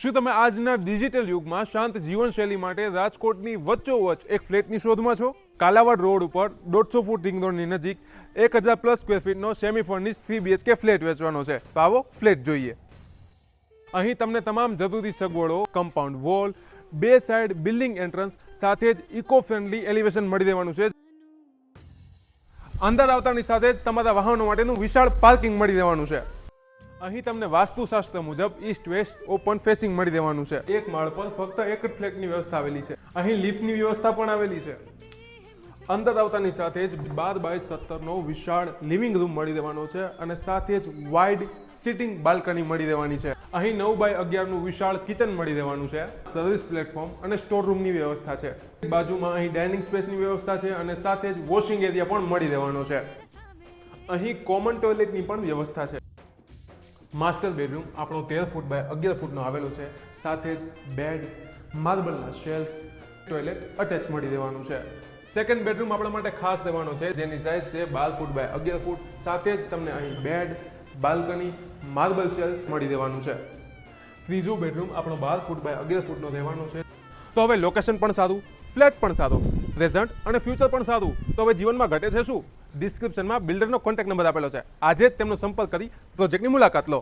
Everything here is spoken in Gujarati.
શું તમે આજના ડિજિટલ યુગમાં શાંત જીવનશૈલી માટે રાજકોટની વચ્ચોવચ્ચ એક ફ્લેટની શોધમાં છો? કાલાવાડ રોડ ઉપર 150 ફૂટ રિંગ રોડની નજીક 1000+ સ્ક્વેર ફીટનો સેમી ફર્નિશ 3 BHK ફ્લેટ વેચવાનો છે. તો આવો ફ્લેટ જોઈએ. અહીં તમને તમામ જરૂરી સગવડો, compound wall, 2 side building entrance સાથે જ ઇકો ફ્રેન્ડલી એલિવેશન મળી દેવાનું છે. અંદર આવતાની સાથે જ તમારા વાહનો માટેનું વિશાળ પાર્કિંગ મળી દેવાનું છે. અહીં તમને વાસ્તુશાસ્ત્ર મુજબ ઈસ્ટ વેસ્ટ ઓપન ફેસિંગ મળી દેવાનું છે. એક માળ પર ફક્ત એક જ ફ્લેટની વ્યવસ્થા આવેલી છે. અહીં લિફ્ટની વ્યવસ્થા પણ આવેલી છે. અંદર આવતાની સાથે જ 12x17 નો વિશાળ લિવિંગ રૂમ મળી દેવાનો છે અને સાથે જ વાઇડ સિટિંગ બાલ્કની મળી દેવાની છે. અહીં 9x11 નું વિશાળ કિચન મળી દેવાનું છે. સર્વિસ પ્લેટફોર્મ અને સ્ટોર રૂમની વ્યવસ્થા છે. બાજુમાં અહીં ડાઇનિંગ સ્પેસની વ્યવસ્થા છે અને સાથે જ વોશિંગ એરિયા પણ મળી દેવાનો છે. અહીં કોમન ટોયલેટની પણ વ્યવસ્થા છે. માસ્ટર બેડરૂમ આપણો 13 ફૂટ બાય 11 ફૂટનો આવેલો છે. સાથે જ બેડ, માર્બલના શેલ્ફ, ટોયલેટ અટેચ મળી દેવાનું છે. સેકન્ડ બેડરૂમ આપણા માટે ખાસ દેવાનો છે, જેની સાઇઝ છે 12 ફૂટ બાય 11 ફૂટ. સાથે જ તમને અહીં બેડ, બાલ્કની, માર્બલ શેલ્ફ મળી દેવાનું છે. ત્રીજું બેડરૂમ આપણો 12 ફૂટ બાય 11 ફૂટનો રહેવાનો છે. તો હવે લોકેશન પણ સારું, ફ્લેટ પણ સારો, પ્રેઝન્ટ અને ફ્યુચર પણ સારું. તો હવે જીવનમાં ઘટે છે શું? ડિસ્ક્રિપ્શનમાં બિલ્ડરનો કોન્ટેક્ટ નંબર આપેલો છે. આજે જ તેમનો સંપર્ક કરી પ્રોજેક્ટની મુલાકાત લો.